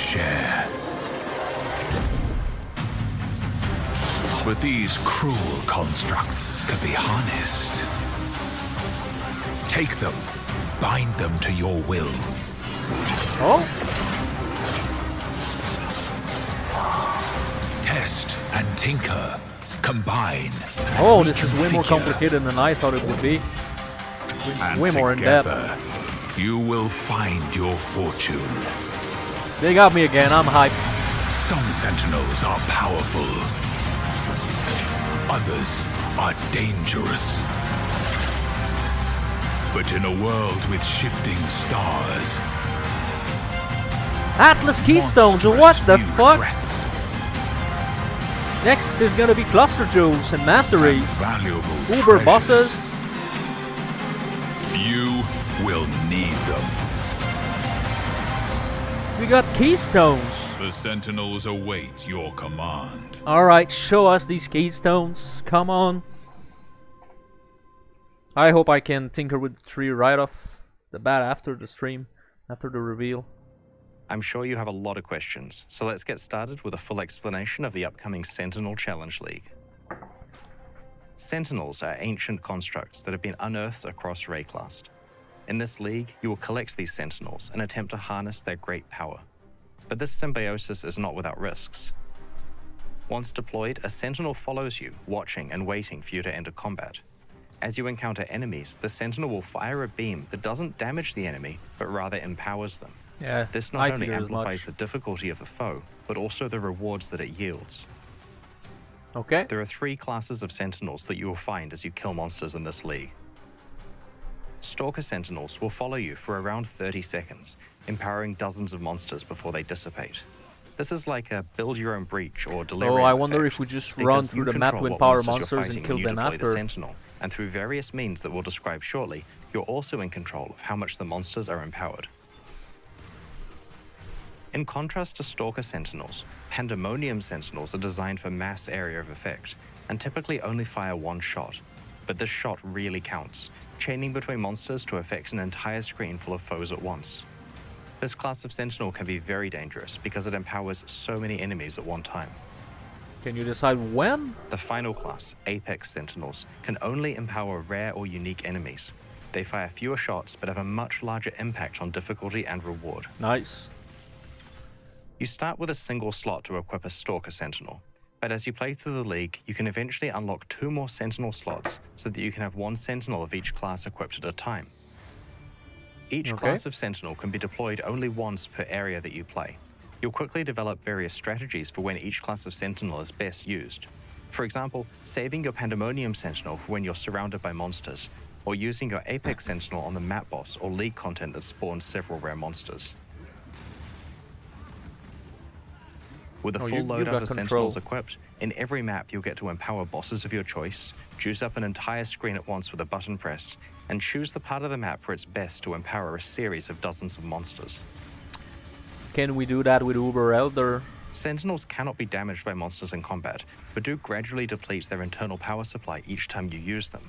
share. But these cruel constructs can be harnessed. Take them, bind them to your will. Oh? Test and tinker, combine. Oh, this is way more complicated than I thought it would be. Way more in depth. You will find your fortune. They got me again, I'm hyped. Some Sentinels are powerful. Others are dangerous. But in a world with shifting stars, Atlas Keystones, what the fuck? threats, Next is gonna be Cluster Jewels and Masteries. valuable Uber treasures, bosses. you will need them. We got Keystones. The Sentinels await your command. Alright, show us these Keystones. Come on. I hope I can tinker with 3 right off the bat after the stream, after the reveal. I'm sure you have a lot of questions, so let's get started with a full explanation of the upcoming Sentinel Challenge League. Sentinels are ancient constructs that have been unearthed across Rayclast. In this league, you will collect these Sentinels and attempt to harness their great power. But this symbiosis is not without risks. Once deployed, a Sentinel follows you, watching and waiting for you to enter combat. As you encounter enemies, the Sentinel will fire a beam that doesn't damage the enemy, but rather empowers them. Yeah, This not only amplifies the difficulty of the foe, but also the rewards that it yields. Okay. There are 3 classes of Sentinels that you will find as you kill monsters in this league. Stalker Sentinels will follow you for around 30 seconds, empowering dozens of monsters before they dissipate. This is like a build-your-own breach or delirium Oh, I wonder effect, if we just because run you through the map control with what power monsters you're monsters and fighting kill when you them deploy the after. Sentinel, and through various means that we'll describe shortly, you're also in control of how much the monsters are empowered. In contrast to Stalker Sentinels, Pandemonium Sentinels are designed for mass area of effect, and typically only fire 1 shot. But this shot really counts, chaining between monsters to affect an entire screen full of foes at once. This class of Sentinel can be very dangerous because it empowers so many enemies at one time. Can you decide when? The final class, Apex Sentinels, can only empower rare or unique enemies. They fire fewer shots but have a much larger impact on difficulty and reward. Nice. You start with a single slot to equip a Stalker Sentinel, but as you play through the league, you can eventually unlock 2 more Sentinel slots so that you can have 1 Sentinel of each class equipped at a time. Each class of Sentinel can be deployed only once per area that you play. You'll quickly develop various strategies for when each class of Sentinel is best used. For example, saving your Pandemonium Sentinel for when you're surrounded by monsters, or using your Apex Sentinel on the map boss or league content that spawns several rare monsters. With a full loadout of Sentinels equipped, in every map you'll get to empower bosses of your choice, juice up an entire screen at once with a button press, and choose the part of the map where it's best to empower a series of dozens of monsters. Can we do that with Uber Elder? Sentinels cannot be damaged by monsters in combat, but do gradually deplete their internal power supply each time you use them.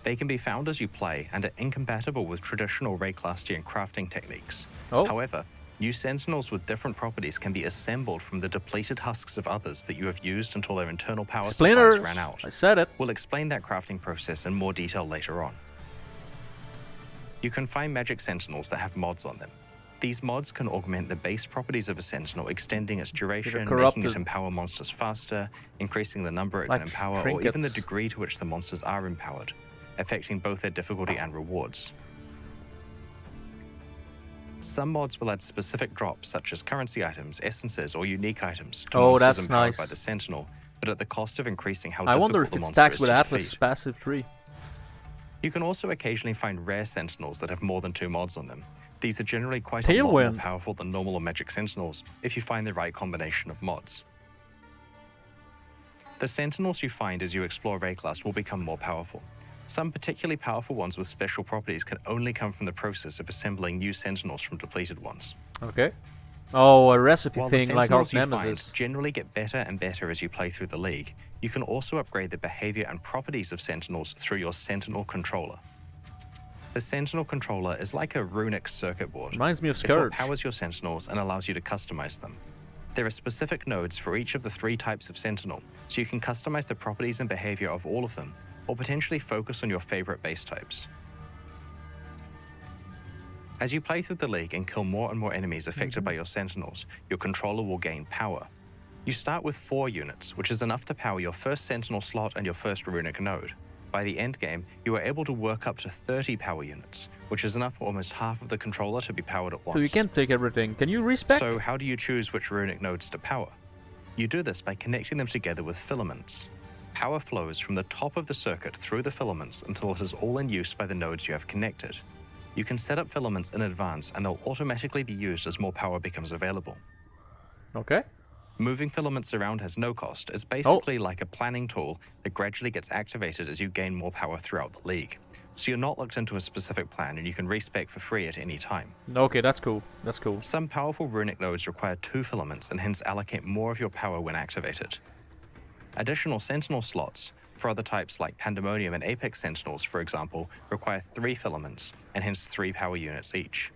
They can be found as you play and are incompatible with traditional Rayclastian crafting techniques. However, new Sentinels with different properties can be assembled from the depleted husks of others that you have used until their internal power supplies ran out. I said it. We'll explain that crafting process in more detail later on. You can find magic Sentinels that have mods on them. These mods can augment the base properties of a Sentinel, extending its duration, making it empower monsters faster, increasing the number it can empower, or even the degree to which the monsters are empowered, affecting both their difficulty and rewards. Some mods will add specific drops, such as currency items, essences, or unique items to monsters empowered by the Sentinel, but at the cost of increasing how difficult the monster is to defeat. I wonder if it stacks with Atlas passive 3. You can also occasionally find rare Sentinels that have more than 2 mods on them. These are generally quite a lot more powerful than normal or magic Sentinels, if you find the right combination of mods. The Sentinels you find as you explore Rayclast will become more powerful. Some particularly powerful ones with special properties can only come from the process of assembling new Sentinels from depleted ones. Okay. Oh, a recipe While thing like Arch Nemesis. Find generally get better and better as you play through the league, you can also upgrade the behavior and properties of Sentinels through your Sentinel Controller. The Sentinel Controller is like a runic circuit board. Reminds me of It's what Scourge. powers your Sentinels and allows you to customize them. There are specific nodes for each of the 3 types of Sentinel, so you can customize the properties and behavior of all of them, or potentially focus on your favorite base types. As you play through the league and kill more and more enemies affected by your Sentinels, your controller will gain power. You start with 4 units, which is enough to power your first Sentinel slot and your first runic node. By the end game, you are able to work up to 30 power units, which is enough for almost half of the controller to be powered at once. So you can't take everything. Can you respec? So how do you choose which runic nodes to power? You do this by connecting them together with filaments. Power flows from the top of the circuit through the filaments until it is all in use by the nodes you have connected. You can set up filaments in advance and they'll automatically be used as more power becomes available. Okay. Moving filaments around has no cost. It's basically like a planning tool that gradually gets activated as you gain more power throughout the league. So you're not locked into a specific plan and you can respec for free at any time. Okay, that's cool. That's cool. Some powerful runic nodes require 2 filaments and hence allocate more of your power when activated. Additional Sentinel slots for other types like Pandemonium and Apex Sentinels, for example, require 3 filaments and hence 3 power units each.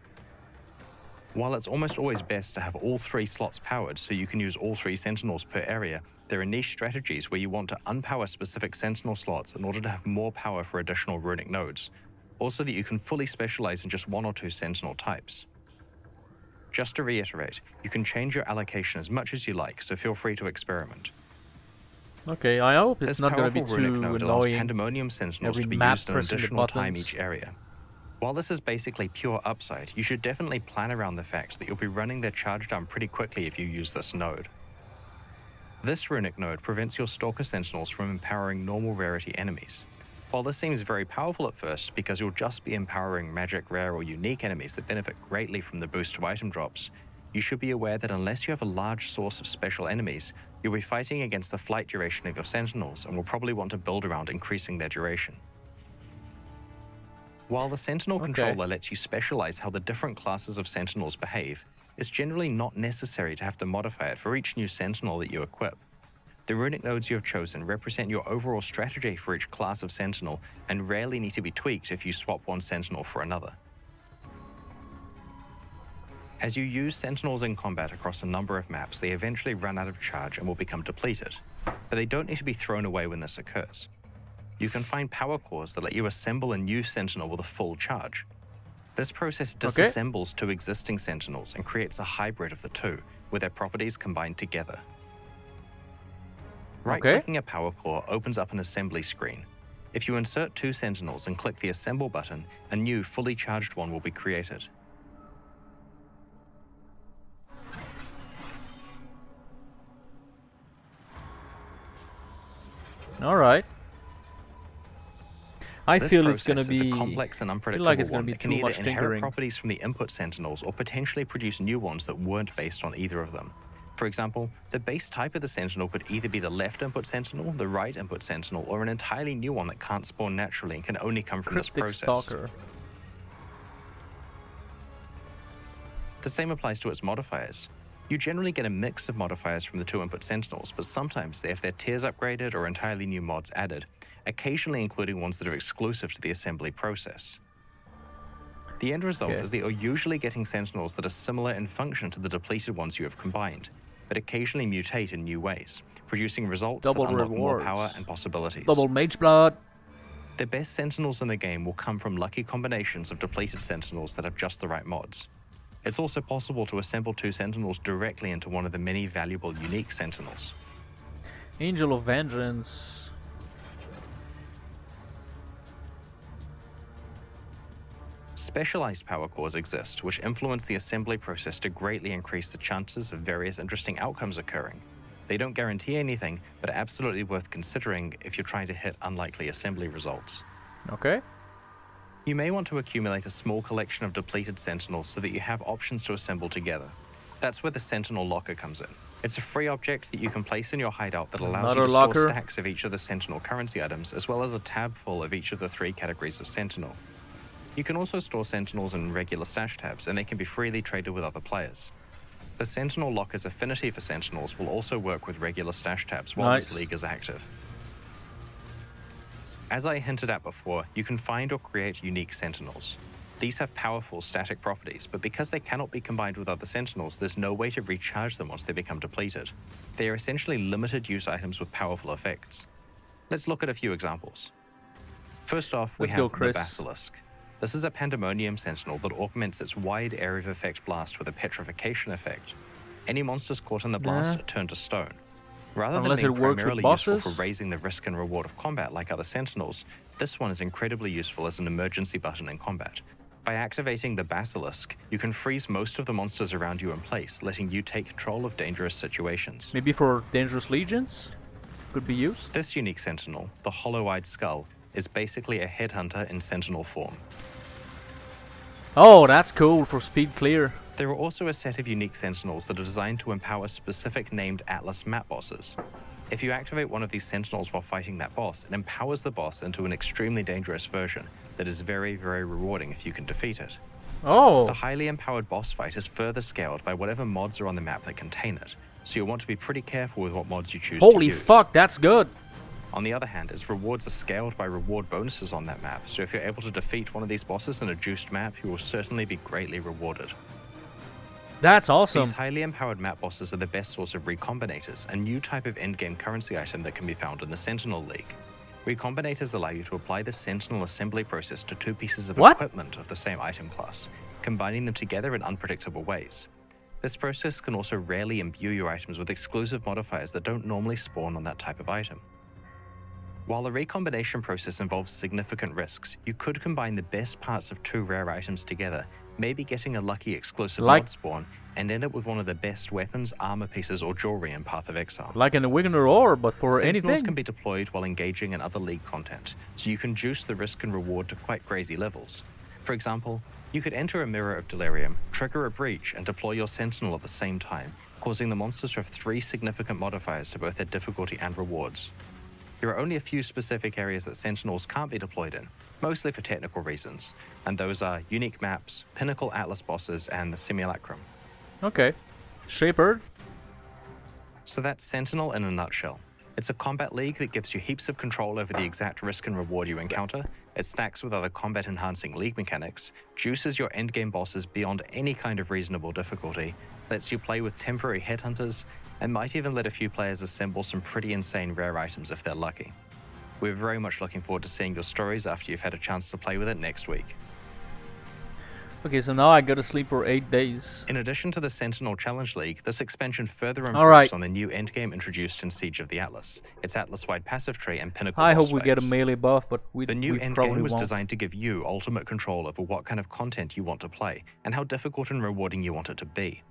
While it's almost always best to have all 3 slots powered so you can use all 3 Sentinels per area, there are niche strategies where you want to unpower specific Sentinel slots in order to have more power for additional runic nodes, also that you can fully specialize in just 1 or 2 Sentinel types. Just to reiterate, you can change your allocation as much as you like, so feel free to experiment. Okay, I hope it's This not going to be powerful runic too node allows annoying. Pandemonium Sentinels Every to be map used an pressing the additional time buttons. each area. While this is basically pure upside, you should definitely plan around the fact that you'll be running their charge down pretty quickly if you use this node. This runic node prevents your Stalker Sentinels from empowering normal rarity enemies. While this seems very powerful at first because you'll just be empowering magic, rare, or unique enemies that benefit greatly from the boost of item drops, you should be aware that unless you have a large source of special enemies, you'll be fighting against the flight duration of your Sentinels and will probably want to build around increasing their duration. While the Sentinel Controller lets you specialize how the different classes of Sentinels behave, it's generally not necessary to have to modify it for each new Sentinel that you equip. The runic nodes you have chosen represent your overall strategy for each class of Sentinel and rarely need to be tweaked if you swap one Sentinel for another. As you use Sentinels in combat across a number of maps, they eventually run out of charge and will become depleted, but they don't need to be thrown away when this occurs. You can find power cores that let you assemble a new Sentinel with a full charge. This process disassembles 2 existing Sentinels and creates a hybrid of the 2, with their properties combined together. Right-clicking a power core opens up an assembly screen. If you insert 2 Sentinels and click the Assemble button, a new, fully charged one will be created. Alright. I This feel it's going to process is be a complex and unpredictable like it's gonna one be that can too either much inherit tinkering. properties from the input Sentinels or potentially produce new ones that weren't based on either of them. For example, the base type of the Sentinel could either be the left input Sentinel, the right input Sentinel, or an entirely new one that can't spawn naturally and can only come from this Cryptic process. Stalker. The same applies to its modifiers. You generally get a mix of modifiers from the 2 input Sentinels, but sometimes they have their tiers upgraded or entirely new mods added, occasionally including ones that are exclusive to the assembly process. The end result is that you're usually getting Sentinels that are similar in function to the depleted ones you have combined, but occasionally mutate in new ways, producing results that unlock more power and possibilities. Double Mage Blood. The best Sentinels in the game will come from lucky combinations of depleted Sentinels that have just the right mods. It's also possible to assemble 2 Sentinels directly into one of the many valuable unique Sentinels. Angel of Vengeance. Specialized power cores exist, which influence the assembly process to greatly increase the chances of various interesting outcomes occurring. They don't guarantee anything, but are absolutely worth considering if you're trying to hit unlikely assembly results. Okay. You may want to accumulate a small collection of depleted Sentinels so that you have options to assemble together. That's where the Sentinel Locker comes in. It's a free object that you can place in your hideout that allows you to store stacks of each of the Sentinel currency items, as well as a tab full of each of the 3 categories of Sentinel. You can also store Sentinels in regular stash tabs, and they can be freely traded with other players. The Sentinel Locker's affinity for Sentinels will also work with regular stash tabs while this league is active. As I hinted at before, you can find or create unique Sentinels. These have powerful static properties, but because they cannot be combined with other Sentinels, there's no way to recharge them once they become depleted. They are essentially limited use items with powerful effects. Let's look at a few examples. First off, we have the Basilisk. This is a Pandemonium Sentinel that augments its wide area of effect blast with a petrification effect. Any monsters caught in the blast turn to stone. Rather than being primarily useful for raising the risk and reward of combat like other Sentinels, this one is incredibly useful as an emergency button in combat. By activating the Basilisk, you can freeze most of the monsters around you in place, letting you take control of dangerous situations. Maybe for dangerous legions? Could be used? This unique Sentinel, the Hollow-Eyed Skull, is basically a headhunter in Sentinel form. Oh, that's cool for speed clear. There are also a set of unique Sentinels that are designed to empower specific named Atlas map bosses. If you activate one of these Sentinels while fighting that boss, it empowers the boss into an extremely dangerous version that is very, very rewarding if you can defeat it. Oh! The highly empowered boss fight is further scaled by whatever mods are on the map that contain it, so you'll want to be pretty careful with what mods you choose to use. Holy fuck, that's good! On the other hand, its rewards are scaled by reward bonuses on that map, so if you're able to defeat one of these bosses in a juiced map, you will certainly be greatly rewarded. That's awesome. These highly empowered map bosses are the best source of recombinators, a new type of endgame currency item that can be found in the Sentinel League. Recombinators allow you to apply the Sentinel assembly process to two pieces of equipment of the same item class, combining them together in unpredictable ways. This process can also rarely imbue your items with exclusive modifiers that don't normally spawn on that type of item. While the recombination process involves significant risks, you could combine the best parts of two rare items together, maybe getting a lucky exclusive mod spawn, and end up with one of the best weapons, armor pieces, or jewelry in Path of Exile. Like in the Wigner Ore, but for Sentinels anything. can be deployed while engaging in other League content, so you can juice the risk and reward to quite crazy levels. For example, you could enter a Mirror of Delirium, trigger a breach, and deploy your Sentinel at the same time, causing the monsters to have 3 significant modifiers to both their difficulty and rewards. There are only a few specific areas that Sentinels can't be deployed in, mostly for technical reasons, and those are unique maps, pinnacle Atlas bosses, and the Simulacrum. Okay. Shapered. So that's Sentinel in a nutshell. It's a combat league that gives you heaps of control over the exact risk and reward you encounter. It stacks with other combat-enhancing league mechanics, juices your endgame bosses beyond any kind of reasonable difficulty, lets you play with temporary headhunters, and might even let a few players assemble some pretty insane rare items if they're lucky. We're very much looking forward to seeing your stories after you've had a chance to play with it next week. Okay, so now I gotta sleep for 8 days. In addition to the Sentinel Challenge League, this expansion further improves on the new endgame introduced in Siege of the Atlas, its Atlas-wide passive tree and pinnacle I boss hope we fights. get a melee buff, but we The new we endgame probably was won't. designed to give you ultimate control over what kind of content you want to play, and how difficult and rewarding you want it to be.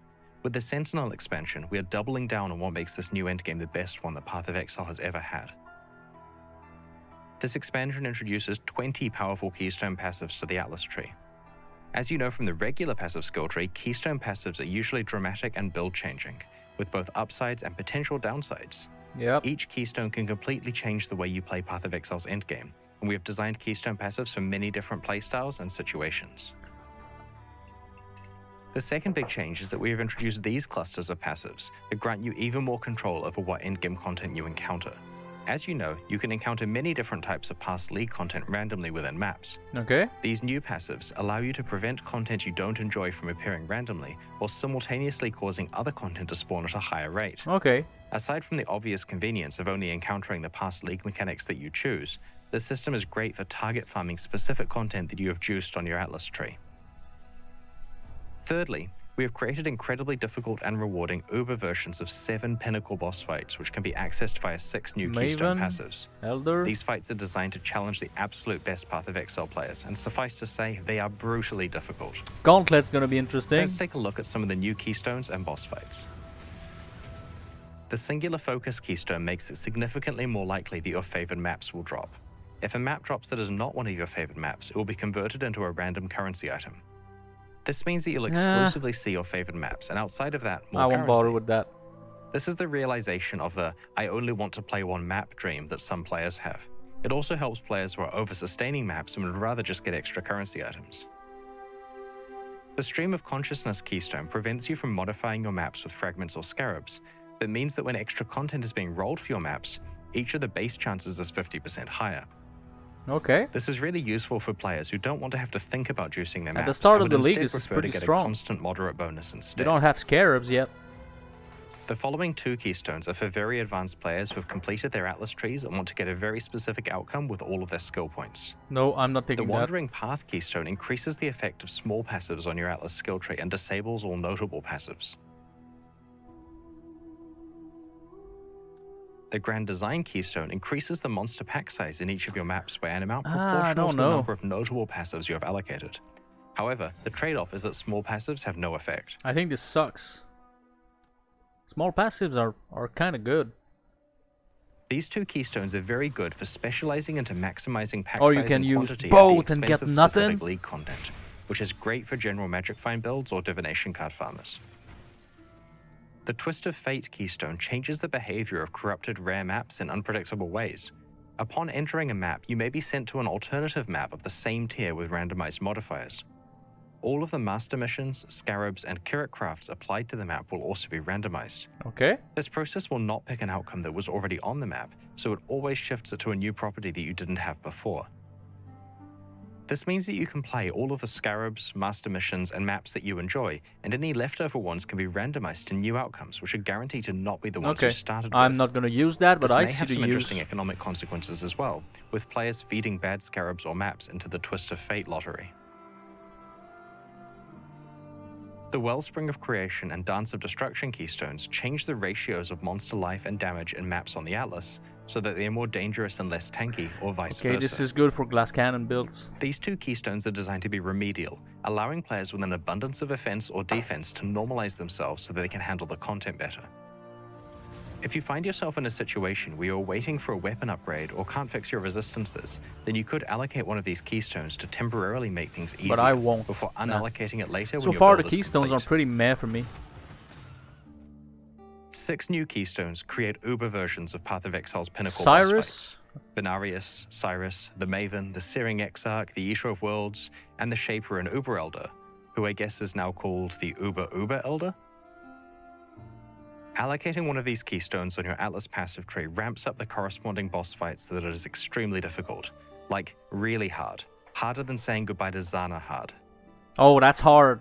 With the Sentinel expansion, we are doubling down on what makes this new endgame the best one that Path of Exile has ever had. This expansion introduces 20 powerful Keystone passives to the Atlas tree. As you know from the regular passive skill tree, Keystone passives are usually dramatic and build-changing, with both upsides and potential downsides. Yep. Each Keystone can completely change the way you play Path of Exile's endgame, and we have designed Keystone passives for many different playstyles and situations. The second big change is that we have introduced these clusters of passives that grant you even more control over what endgame content you encounter. As you know, you can encounter many different types of past league content randomly within maps. Okay. These new passives allow you to prevent content you don't enjoy from appearing randomly, while simultaneously causing other content to spawn at a higher rate. Okay. Aside from the obvious convenience of only encountering the past league mechanics that you choose, the system is great for target farming specific content that you have juiced on your Atlas tree. Thirdly, we have created incredibly difficult and rewarding Uber versions of 7 pinnacle boss fights, which can be accessed via 6 new Keystone passives. Elder. These fights are designed to challenge the absolute best Path of Exile players, and suffice to say, they are brutally difficult. Gauntlet's gonna be interesting. Let's take a look at some of the new Keystones and boss fights. The Singular Focus Keystone makes it significantly more likely that your favored maps will drop. If a map drops that is not one of your favored maps, it will be converted into a random currency item. This means that you'll exclusively see your favored maps, and outside of that, more currency. I won't bother with that. This is the realization of the I only want to play one map dream that some players have. It also helps players who are over-sustaining maps and would rather just get extra currency items. The Stream of Consciousness Keystone prevents you from modifying your maps with fragments or scarabs, but means that when extra content is being rolled for your maps, each of the base chances is 50% higher. Okay. This is really useful for players who don't want to have to think about juicing their maps. At the start and of the would league, instead this is prefer to pretty get strong. a constant moderate bonus We instead. don't have scarabs yet. The following 2 keystones are for very advanced players who have completed their Atlas trees and want to get a very specific outcome with all of their skill points. No, I'm not The picking that. Wandering Path keystone increases the effect of small passives on your Atlas skill tree and disables all notable passives. The Grand Design keystone increases the monster pack size in each of your maps by an amount proportional to the number of notable passives you have allocated. However, the trade-off is that small passives have no effect. I think this sucks. Small passives are kind of good. These 2 keystones are very good for specializing into maximizing pack Or size you can and use quantity both at the and get expense of nothing. specific league content, which is great for general Magic Find builds or divination card farmers. The Twist of Fate keystone changes the behavior of corrupted rare maps in unpredictable ways. Upon entering a map, you may be sent to an alternative map of the same tier with randomized modifiers. All of the master missions, scarabs, and Kirit crafts applied to the map will also be randomized. Okay. This process will not pick an outcome that was already on the map, so it always shifts it to a new property that you didn't have before. This means that you can play all of the scarabs, master missions, and maps that you enjoy, and any leftover ones can be randomized to new outcomes, which are guaranteed to not be the ones you started with. I'm not gonna use that, but This I may see have the some use. interesting economic consequences as well, with players feeding bad scarabs or maps into the Twist of Fate lottery. The Wellspring of Creation and Dance of Destruction keystones change the ratios of monster life and damage in maps on the Atlas, so that they are more dangerous and less tanky, or vice versa. Okay, this is good for glass cannon builds. These 2 keystones are designed to be remedial, allowing players with an abundance of offense or defense to normalize themselves so that they can handle the content better. If you find yourself in a situation where you're waiting for a weapon upgrade or can't fix your resistances, then you could allocate one of these keystones to temporarily make things easier. But I won't. Before unallocating it later when So your far, the build is keystones complete. are pretty meh for me. 6 new keystones create uber versions of Path of Exile's pinnacle Cyrus? boss fights. Venarius, Cyrus, the Maven, the Searing Exarch, the Eater of Worlds, and the Shaper and Uber Elder, who I guess is now called the Uber Elder. Allocating one of these keystones on your Atlas passive tree ramps up the corresponding boss fights so that it is extremely difficult. Like, really hard. Harder than saying goodbye to Zana hard. Oh, that's hard.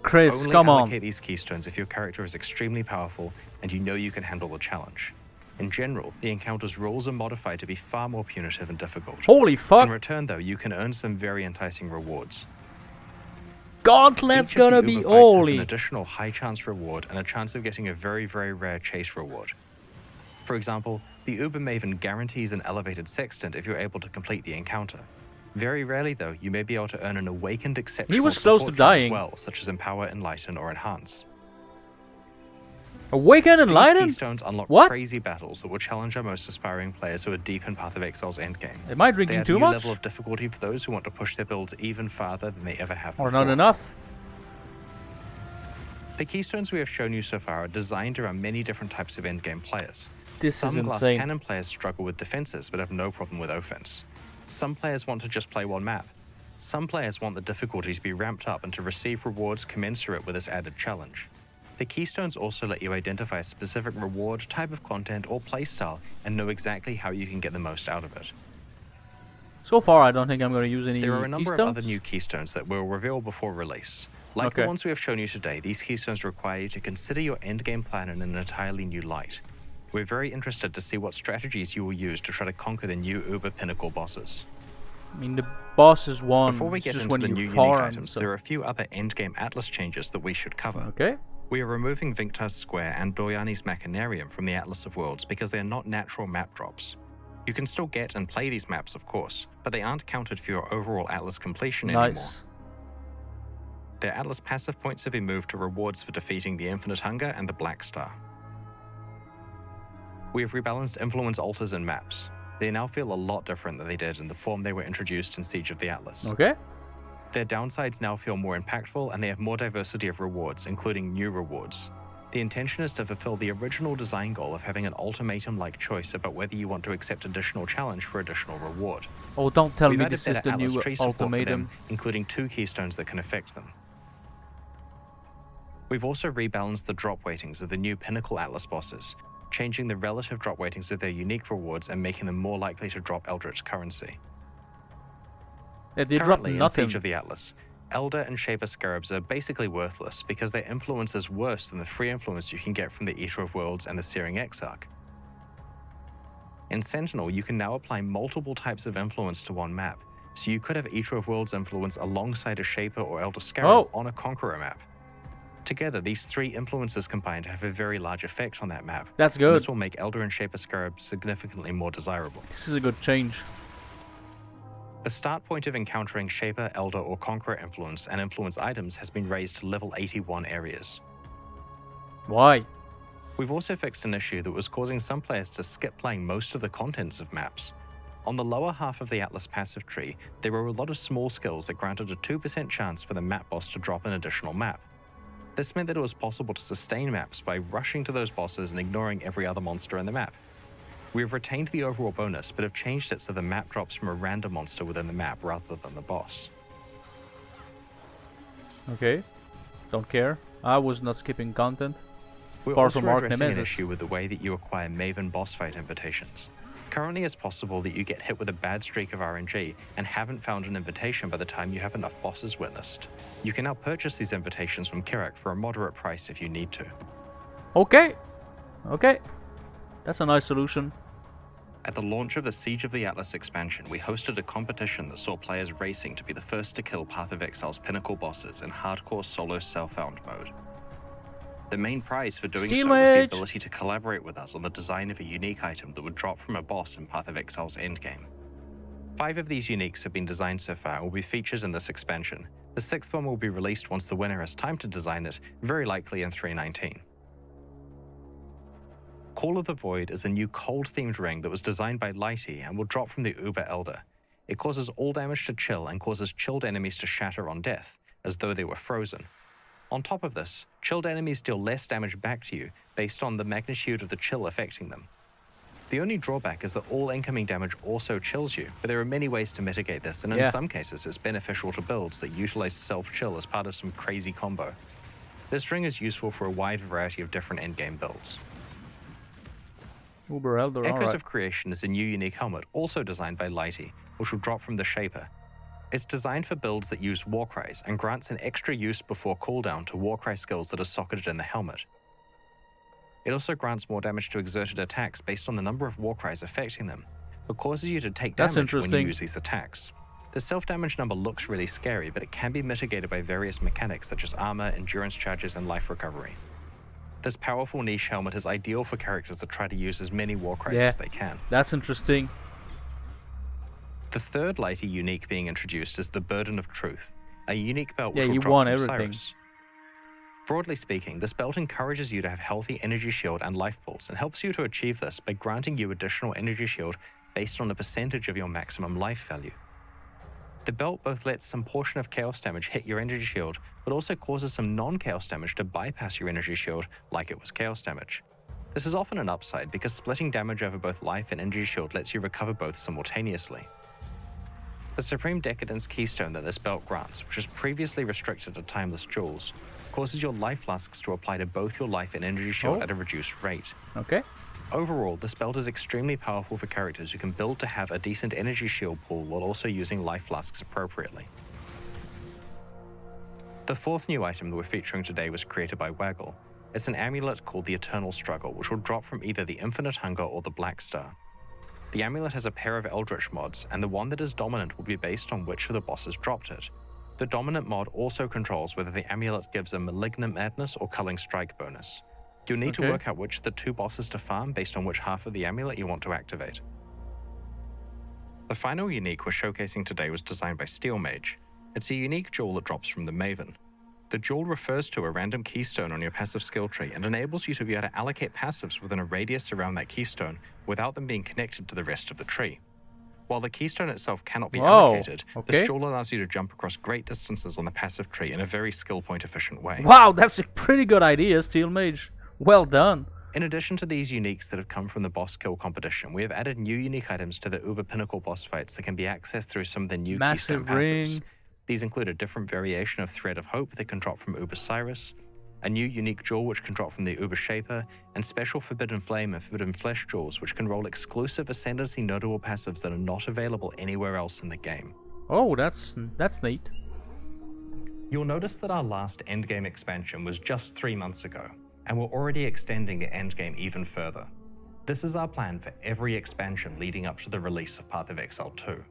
Chris, Only come on. allocate these keystones if your character is extremely powerful and you know you can handle the challenge. In general, the encounter's rules are modified to be far more punitive and difficult. Holy In fuck. return, though, you can earn some very enticing rewards. Gauntlet's Each of the gonna be Uber fights has holy. an additional high chance reward and a chance of getting a very, very rare chase reward. For example, the Uber Maven guarantees an elevated sextant if you're able to complete the encounter. Very rarely, though, you may be able to earn an awakened exceptional He was close to support gem as dying. well, such as Empower, Enlighten, or Enhance. Awaken and These Lighten? keystones unlock What? crazy battles that will challenge our most aspiring players who are deep in Path of Exile's endgame. Am I They drinking add a too new much? level of difficulty for those who want to push their builds even farther than they ever have Or before. not enough? The keystones we have shown you so far are designed around many different types of endgame players. This Some is glass insane. cannon players struggle with defenses but have no problem with offense. Some players want to just play one map. Some players want the difficulty to be ramped up and to receive rewards commensurate with this added challenge. The keystones also let you identify a specific reward, type of content, or playstyle and know exactly how you can get the most out of it. So far, I don't think I'm gonna use any There are a number keystones. of other new keystones that we'll reveal before release. Like Okay. the ones we have shown you today, these keystones require you to consider your endgame plan in an entirely new light. We're very interested to see what strategies you will use to try to conquer the new Uber Pinnacle bosses. I mean, the boss is one. Before we It's get just into when the you new unique farm, items, so- there are a few other endgame Atlas changes that we should cover. Okay. We are removing Vinctar's Square and Doryani's Machinarium from the Atlas of Worlds because they are not natural map drops. You can still get and play these maps, of course, but they aren't counted for your overall Atlas completion anymore. Nice. Their Atlas passive points have been moved to rewards for defeating the Infinite Hunger and the Black Star. We have rebalanced influence altars and maps. They now feel a lot different than they did in the form they were introduced in Siege of the Atlas. Okay. Their downsides now feel more impactful and they have more diversity of rewards, including new rewards. The intention is to fulfill the original design goal of having an ultimatum-like choice about whether you want to accept additional challenge for additional reward. Oh, don't tell We've me added this is better the Atlas new tree support for them, ultimatum. including 2 keystones that can affect them. We've also rebalanced the drop weightings of the new Pinnacle Atlas bosses, changing the relative drop weightings of their unique rewards and making them more likely to drop Eldritch currency. Yeah, they drop Currently, in nothing. Siege of the Atlas, Elder and Shaper Scarabs are basically worthless because their influence is worse than the free influence you can get from the Eater of Worlds and the Searing Exarch. In Sentinel, you can now apply multiple types of influence to one map, so you could have Eater of Worlds influence alongside a Shaper or Elder Scarab on a Conqueror map. Together, these three influences combined have a very large effect on that map. That's good. And this will make Elder and Shaper Scarab significantly more desirable. This is a good change. The start point of encountering Shaper, Elder, or Conqueror influence and influence items has been raised to level 81 areas. Why? We've also fixed an issue that was causing some players to skip playing most of the contents of maps. On the lower half of the Atlas passive tree, there were a lot of small skills that granted a 2% chance for the map boss to drop an additional map. This meant that it was possible to sustain maps by rushing to those bosses and ignoring every other monster in the map. We have retained the overall bonus, but have changed it so the map drops from a random monster within the map rather than the boss. Okay. Don't care. I was not skipping content. We're Far also from Arc addressing an Nemesis. issue with the way that you acquire Maven boss fight invitations. Currently, it's possible that you get hit with a bad streak of RNG and haven't found an invitation by the time you have enough bosses witnessed. You can now purchase these invitations from Kirak for a moderate price if you need to. Okay. Okay. That's a nice solution. At the launch of the Siege of the Atlas expansion, we hosted a competition that saw players racing to be the first to kill Path of Exile's pinnacle bosses in hardcore solo self-found mode. The main prize for doing so was the ability to collaborate with us on the design of a unique item that would drop from a boss in Path of Exile's endgame. 5 of these uniques have been designed so far and will be featured in this expansion. The 6th one will be released once the winner has time to design it, very likely in 3.19. Call of the Void is a new cold-themed ring that was designed by Lighty and will drop from the Uber Elder. It causes all damage to chill and causes chilled enemies to shatter on death, as though they were frozen. On top of this, chilled enemies deal less damage back to you based on the magnitude of the chill affecting them. The only drawback is that all incoming damage also chills you, but there are many ways to mitigate this, and in some cases it's beneficial to builds that utilize self-chill as part of some crazy combo. This ring is useful for a wide variety of different endgame builds. Uber Elder, Echoes of Creation is a new unique helmet also designed by Lighty, which will drop from the Shaper. It's designed for builds that use Warcries and grants an extra use before cooldown to Warcry skills that are socketed in the helmet. It also grants more damage to exerted attacks based on the number of Warcries affecting them, but causes you to take damage when you use these attacks. The self-damage number looks really scary, but it can be mitigated by various mechanics such as armor, endurance charges, and life recovery. This powerful niche helmet is ideal for characters that try to use as many Warcries as they can. That's interesting. The third Lighty unique being introduced is the Burden of Truth, a unique belt which will you drop won from everything. Cyrus. Broadly speaking, this belt encourages you to have healthy energy shield and life pools and helps you to achieve this by granting you additional energy shield based on a percentage of your maximum life value. The belt both lets some portion of chaos damage hit your energy shield, but also causes some non-chaos damage to bypass your energy shield like it was chaos damage. This is often an upside because splitting damage over both life and energy shield lets you recover both simultaneously. The Supreme Decadence Keystone that this belt grants, which is previously restricted to timeless jewels, causes your life flasks to apply to both your life and energy shield at a reduced rate. Okay. Overall, this belt is extremely powerful for characters who can build to have a decent energy shield pool while also using life flasks appropriately. The 4th new item that we're featuring today was created by Waggle. It's an amulet called the Eternal Struggle, which will drop from either the Infinite Hunger or the Black Star. The amulet has a pair of Eldritch mods, and the one that is dominant will be based on which of the bosses dropped it. The dominant mod also controls whether the amulet gives a Malignant Madness or Culling Strike bonus. You'll need to work out which of the 2 bosses to farm based on which half of the amulet you want to activate. The final unique we're showcasing today was designed by Steel Mage. It's a unique jewel that drops from the Maven. The jewel refers to a random keystone on your passive skill tree and enables you to be able to allocate passives within a radius around that keystone without them being connected to the rest of the tree. While the keystone itself cannot be allocated, this jewel allows you to jump across great distances on the passive tree in a very skill point efficient way. Wow, that's a pretty good idea, Steel Mage. Well done. In addition to these uniques that have come from the boss kill competition, we have added new unique items to the Uber Pinnacle boss fights that can be accessed through some of the new Keystone passives. These include a different variation of Thread of Hope that can drop from Uber Cyrus, a new unique jewel which can drop from the Uber Shaper, and special Forbidden Flame and Forbidden Flesh jewels which can roll exclusive Ascendancy notable passives that are not available anywhere else in the game. Oh, that's neat. You'll notice that our last endgame expansion was just 3 months ago, and we're already extending the endgame even further. This is our plan for every expansion leading up to the release of Path of Exile 2.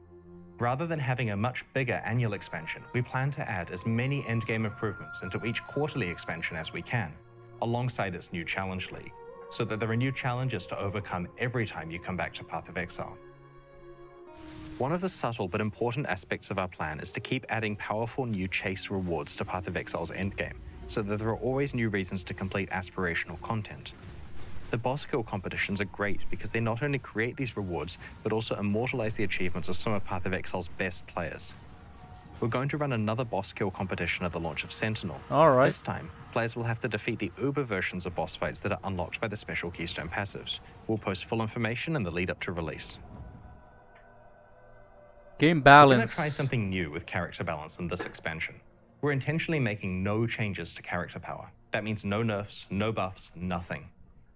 Rather than having a much bigger annual expansion, we plan to add as many endgame improvements into each quarterly expansion as we can, alongside its new challenge league, so that there are new challenges to overcome every time you come back to Path of Exile. One of the subtle but important aspects of our plan is to keep adding powerful new chase rewards to Path of Exile's endgame, so that there are always new reasons to complete aspirational content. The boss kill competitions are great because they not only create these rewards, but also immortalize the achievements of some of Path of Exile's best players. We're going to run another boss kill competition at the launch of Sentinel. Alright. This time, players will have to defeat the Uber versions of boss fights that are unlocked by the special Keystone passives. We'll post full information in the lead up to release. Game We're balance. going to try something new with character balance in this expansion. We're intentionally making no changes to character power. That means no nerfs, no buffs, nothing.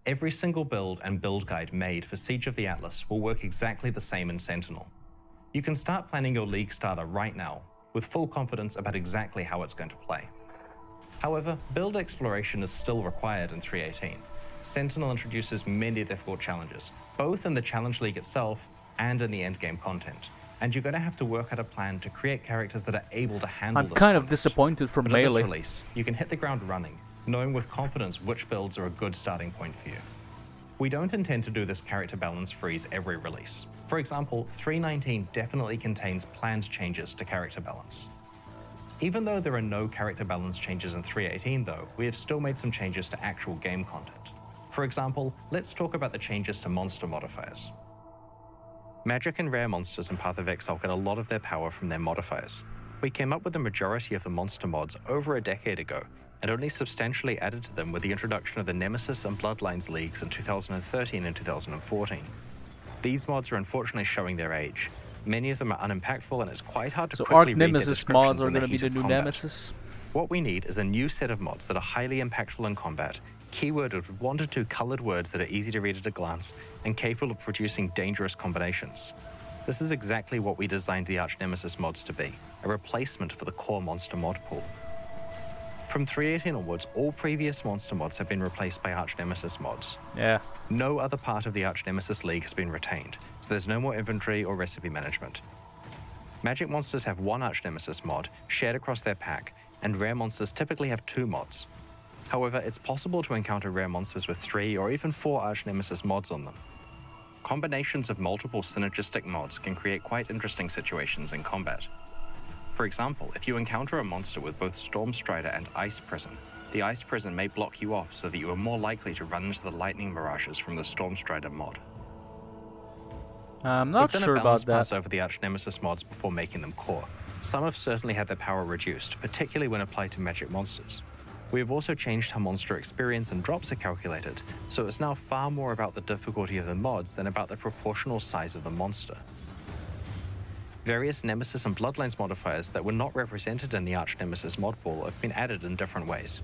Every single build and build guide made for Siege of the Atlas will work exactly the same in Sentinel. You can start planning your league starter right now, with full confidence about exactly how it's going to play. However, build exploration is still required in 3.18. Sentinel introduces many difficult challenges, both in the challenge league itself and in the endgame content. And you're going to have to work out a plan to create characters that are able to handle I'm this kind of content. disappointed for But melee. at this release, you can hit the ground running, knowing with confidence which builds are a good starting point for you. We don't intend to do this character balance freeze every release. For example, 3.19 definitely contains planned changes to character balance. Even though there are no character balance changes in 3.18 though, we have still made some changes to actual game content. For example, let's talk about the changes to monster modifiers. Magic and rare monsters in Path of Exile get a lot of their power from their modifiers. We came up with the majority of the monster mods over a decade ago, and only substantially added to them with the introduction of the Nemesis and Bloodlines leagues in 2013 and 2014. These mods are unfortunately showing their age. Many of them are unimpactful, and it's quite hard to So quickly Arc read their Nemesis mods descriptions are in the going to be heat the of new combat. Nemesis. What we need is a new set of mods that are highly impactful in combat, keyworded with 1 to 2 colored words that are easy to read at a glance, and capable of producing dangerous combinations. This is exactly what we designed the Arch Nemesis mods to be, a replacement for the core monster mod pool. From 3.18 onwards, all previous monster mods have been replaced by Arch Nemesis mods. Yeah. No other part of the Arch Nemesis League has been retained, so there's no more inventory or recipe management. Magic monsters have 1 Arch Nemesis mod, shared across their pack, and rare monsters typically have 2 mods. However, it's possible to encounter rare monsters with 3 or even 4 Arch Nemesis mods on them. Combinations of multiple synergistic mods can create quite interesting situations in combat. For example, if you encounter a monster with both Storm Strider and Ice Prison, the Ice Prison may block you off so that you are more likely to run into the lightning mirages from the Storm Strider mod. I'm not We've done sure a balance about pass that. over the Arch Nemesis mods before making them core. Some have certainly had their power reduced, particularly when applied to magic monsters. We have also changed how monster experience and drops are calculated, so it's now far more about the difficulty of the mods than about the proportional size of the monster. Various Nemesis and Bloodlines modifiers that were not represented in the Arch Nemesis mod pool have been added in different ways.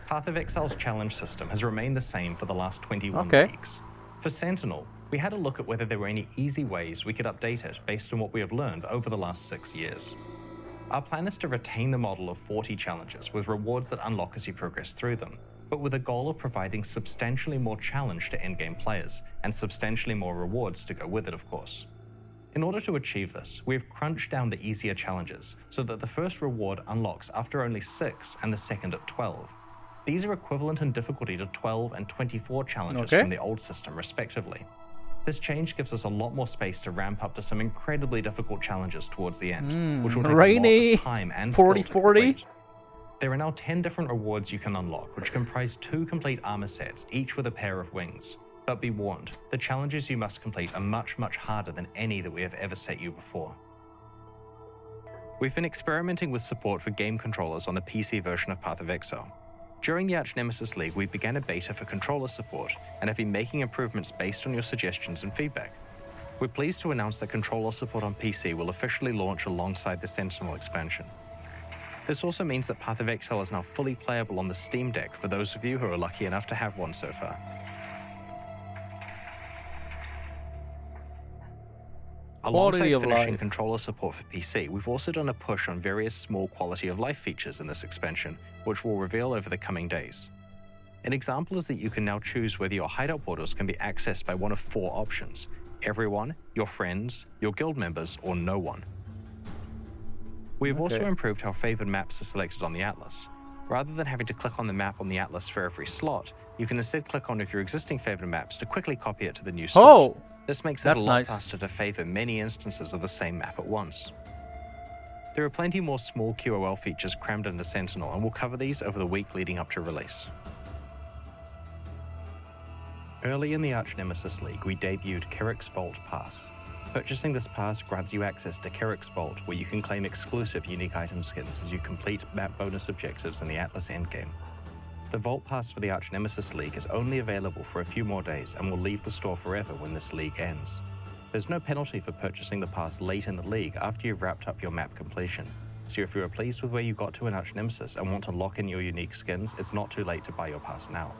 Path of Exile's challenge system has remained the same for the last 21 Okay. weeks. For Sentinel, we had a look at whether there were any easy ways we could update it based on what we have learned over the last 6 years. Our plan is to retain the model of 40 challenges with rewards that unlock as you progress through them, but with a goal of providing substantially more challenge to endgame players and substantially more rewards to go with it, of course. In order to achieve this, we have crunched down the easier challenges so that the first reward unlocks after only 6 and the second at 12. These are equivalent in difficulty to 12 and 24 challenges Okay. from the old system, respectively. This change gives us a lot more space to ramp up to some incredibly difficult challenges towards the end, which will take Rainy, a lot of time and skill 40-40. to complete. There are now 10 different rewards you can unlock, which comprise 2 complete armor sets, each with a pair of wings. But be warned, the challenges you must complete are much, much harder than any that we have ever set you before. We've been experimenting with support for game controllers on the PC version of Path of Exile. During the Arch Nemesis League, we began a beta for controller support and have been making improvements based on your suggestions and feedback. We're pleased to announce that controller support on PC will officially launch alongside the Sentinel expansion. This also means that Path of Exile is now fully playable on the Steam Deck for those of you who are lucky enough to have one so far. Quality Alongside of finishing life. controller support for PC, we've also done a push on various small quality of life features in this expansion, which we'll reveal over the coming days. An example is that you can now choose whether your hideout portals can be accessed by one of 4 options: everyone, your friends, your guild members, or no one. We have also Okay. improved how favored maps are selected on the atlas. Rather than having to click on the map on the atlas for every slot, you can instead click on one of your existing favored maps to quickly copy it to the new slot. Oh, This makes it that's a lot nice. faster to favor many instances of the same map at once. There are plenty more small QOL features crammed into Sentinel, and we'll cover these over the week leading up to release. Early in the Arch Nemesis League, we debuted Kerrick's Vault Pass. Purchasing this pass grants you access to Kerrick's Vault, where you can claim exclusive unique item skins as you complete map bonus objectives in the Atlas endgame. The Vault Pass for the Arch Nemesis League is only available for a few more days and will leave the store forever when this league ends. There's no penalty for purchasing the pass late in the league after you've wrapped up your map completion. So if you are pleased with where you got to in Arch Nemesis and want to lock in your unique skins, it's not too late to buy your pass now.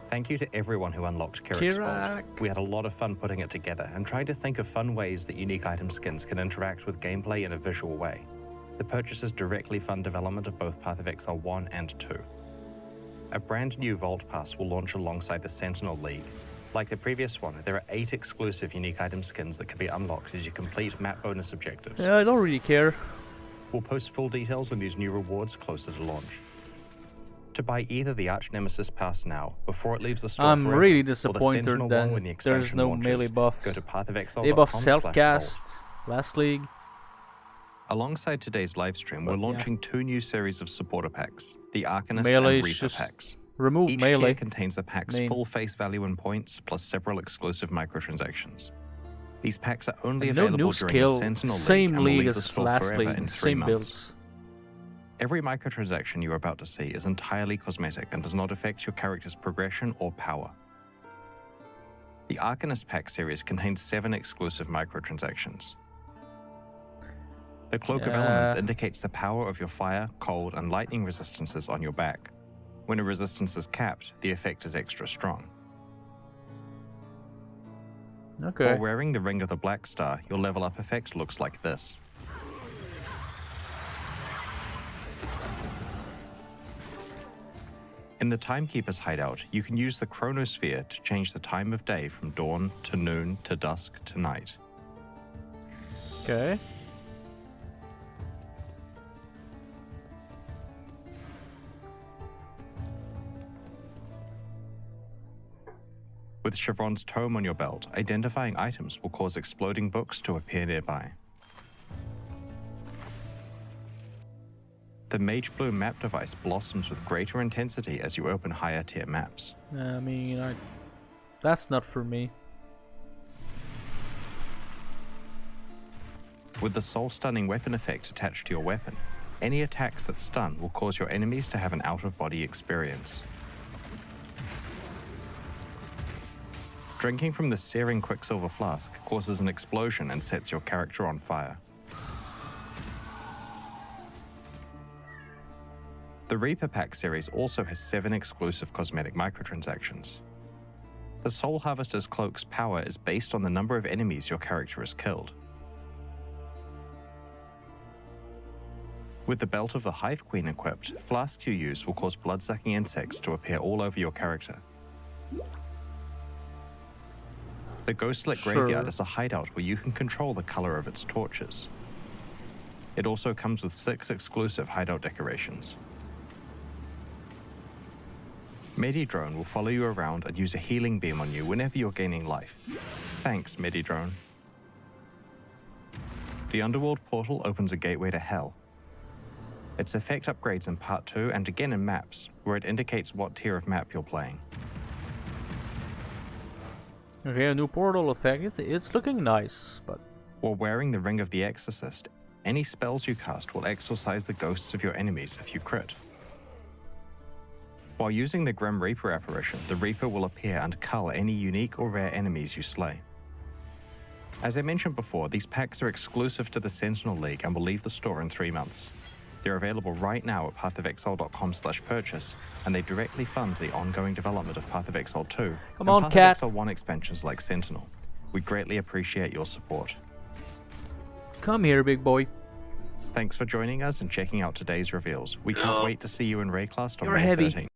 Thank you to everyone who unlocked Kerrick's Vault. We had a lot of fun putting it together and trying to think of fun ways that unique item skins can interact with gameplay in a visual way. The purchases directly fund development of both Path of Exile 1 and 2. A brand new Vault Pass will launch alongside the Sentinel League. Like the previous one, there are 8 exclusive unique item skins that can be unlocked as you complete map bonus objectives. Yeah, I don't really care. We'll post full details on these new rewards closer to launch. To buy either the Arch Nemesis Pass now, before it leaves the store I'm forever, really or the disappointed Sentinel that one when the there's expansion no launches, melee buff. Go to pathofexile.com/vault. They buffed self-cast last league. Alongside today's livestream, we're But, yeah. launching 2 new series of supporter packs, the Arcanist Melee and is Reaper just packs. remove Each melee. tier contains the pack's main. full face value and points, plus several exclusive microtransactions. These packs are only And no available new during skill. the Sentinel Same League and will league leave the as store last forever league. in 3 Same months. builds. Every microtransaction you're about to see is entirely cosmetic and does not affect your character's progression or power. The Arcanist Pack series contains 7 exclusive microtransactions. The Cloak of Elements Yeah. indicates the power of your fire, cold, and lightning resistances on your back. When a resistance is capped, the effect is extra strong. Okay. While wearing the Ring of the Black Star, your level up effect looks like this. In the Timekeeper's hideout, you can use the Chronosphere to change the time of day from dawn to noon to dusk to night. Okay. With Chevron's tome on your belt, identifying items will cause exploding books to appear nearby. The Mage Bloom map device blossoms with greater intensity as you open higher tier maps. I mean, that's not for me. With the soul-stunning weapon effect attached to your weapon, any attacks that stun will cause your enemies to have an out-of-body experience. Drinking from the searing Quicksilver flask causes an explosion and sets your character on fire. The Reaper Pack series also has 7 exclusive cosmetic microtransactions. The Soul Harvester's Cloak's power is based on the number of enemies your character has killed. With the Belt of the Hive Queen equipped, flasks you use will cause blood-sucking insects to appear all over your character. The Ghostlit Graveyard is a hideout where you can control the color of its torches. It also comes with 6 exclusive hideout decorations. Medidrone will follow you around and use a healing beam on you whenever you're gaining life. Thanks, Medidrone. The Underworld Portal opens a gateway to Hell. Its effect upgrades in Part 2 and again in maps, where it indicates what tier of map you're playing. Okay, a new portal effect. It's looking nice, but While wearing the Ring of the Exorcist, any spells you cast will exorcise the ghosts of your enemies if you crit. While using the Grim Reaper apparition, the Reaper will appear and cull any unique or rare enemies you slay. As I mentioned before, these packs are exclusive to the Sentinel League and will leave the store in 3 months. They're available right now at pathofexile.com/purchase, and they directly fund the ongoing development of Path of Exile 2 Come and on, Path of cat. Exile 1 expansions like Sentinel. We greatly appreciate your support. Come here, big boy. Thanks for joining us and checking out today's reveals. We can't wait to see you in Rayclast on You're May heavy. 13th.